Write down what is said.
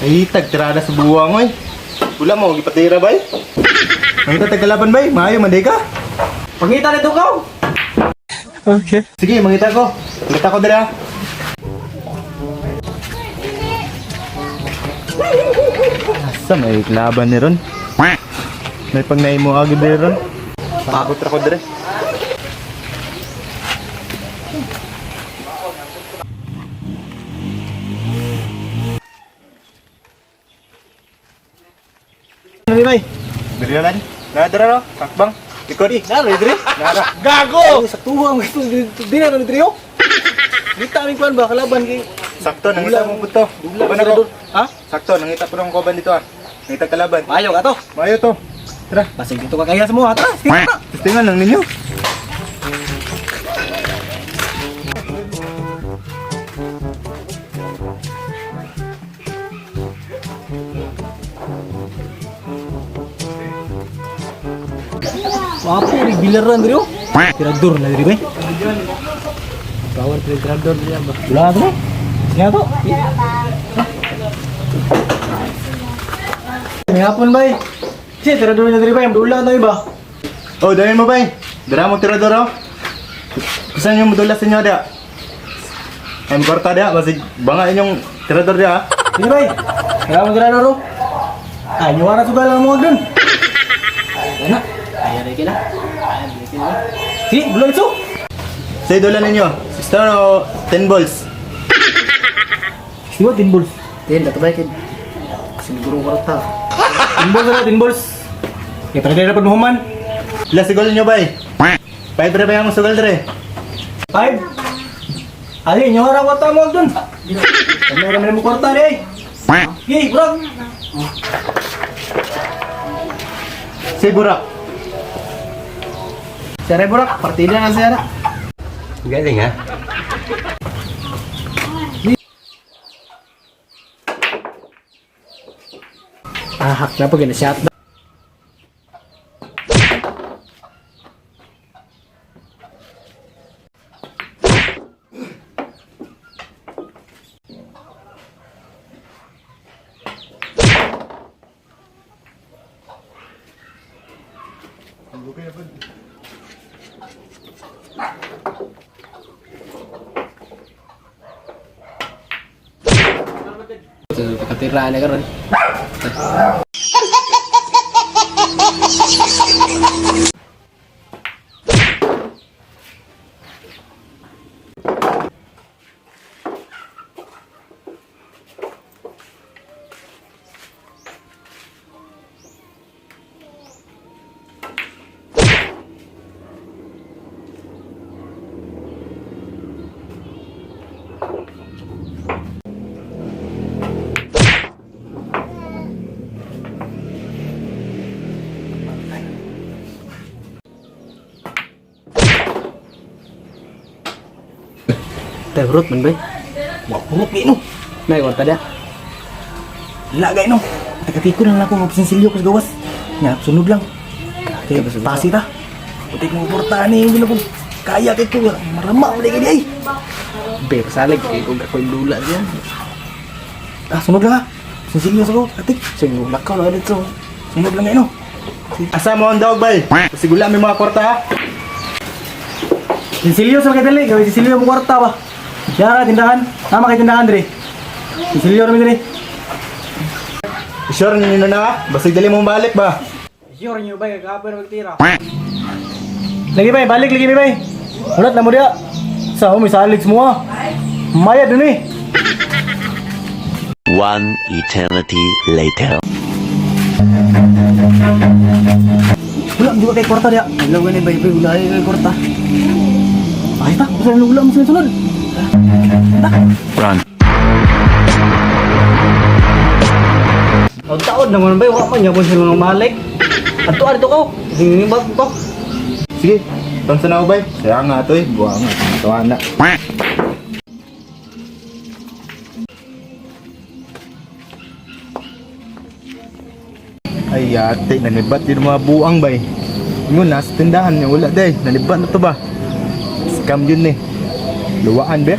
Ay, tagtirada sa buwang, oy. Wala mo, gipatira, bay. Ang tatagkalaban, bay. Maayo, manday ka. Pangita nito ka. Okay. Sige, mangita ko. Mangita ko dira. Asa may laban ni ron? May pag naimo agad ni ron. Pakot ra ko dira. Ano bay? Diri na. Nadara ro, kakbang. Ikot. Nara diri. Nara. Gago. Sa tuwa mo ito diri na diri. Dita ni kuan ba kalaban kay Sakto, nangita mo puto. Dula na do. Ha? Sakto, nangita po ng koban dito ah. Nangita kalaban. Mayo ka to. Mayo to. Tara. Basig dito ka kaya sa mo ha. Tara. Testingan lang ninyo. Apa ni bilaran diri. Tirador na diri bay. Kawan tirador dia ba. Wala to. Nya to. May hapon bay. Si tirador na diri bay. Dula to iba. Oh, dahil mo bay. Dara mo tirador oh. Kusan yung modulas ninyo dia. Ang korta dia, masig banga inyong tirador dia. Ini bay. Kaya mo tirador. Ay, nyuara sugal mo dun. Ana. Ayan lagi na. Si, belum itu. Say dolan ninyo. 6 o 10 balls. Siwa timbul. Tin, dato baik. Siguro korta. Timbul sana timbul. Ya pada dapat muhaman. Last sigol ninyo bay. 5 re ba yung sugal dire? 5. Ali, nyuara kota mo dun. Kami mo korta deh. Ye, bro. Say burak. Cara burak, partida na siya na. Galing ha? Hak na pag ina-shot na. Katiraan na karon. Terurut men bay. Wapurot kayo no. May kwarta dia. Lagay no. Tagatiko na lang ako magsinsilyo ko sa gawas. Nga, sunod lang. Kaya pasi ta. Putik mo portahan eh. Hindi na po. Kaya kayo ko. Marama. Balik ka di ay. Ber salig kay kung ako lula diyan. Sunod lang ha. Sinsilyo sa ko. Katik. Sige, lakaw na dito. Sunod lang ngayon no. Asa mo ang dawag bay? Kasi gula may mga kwarta ha. Sinsilyo sa kadali. Gawin sinsilyo mo kwarta ba. Siya ka tindahan. Tama kayo tindahan dire. Sinsilyo namin dire. Sure nyo na ha? Basig dali mong balik ba? Sure nyo ba? Kakapoy na magtira. Lagi bay. Balik lagi bay. Ulat na mo dia. Sa may salig semua. Maya dun eh. One eternity later. Ulam juga kay kwarta dia. Hello gani bay bay ulay kay kwarta. Ay ta. Basta yung ulam mo sunod. Run. Ang taon naman bay wa man yapon sila mga malik. Adto adto ko. Hingibat ko. Sige, tansa na ako bay. Kaya nga ito eh. Buwa nga. Tawa na. Ay ate, nanibat din mga buang bay. Yun, nasa tindahan niya. Wala day. Nanibat na to ba? Scam yun eh. Luwaan ba?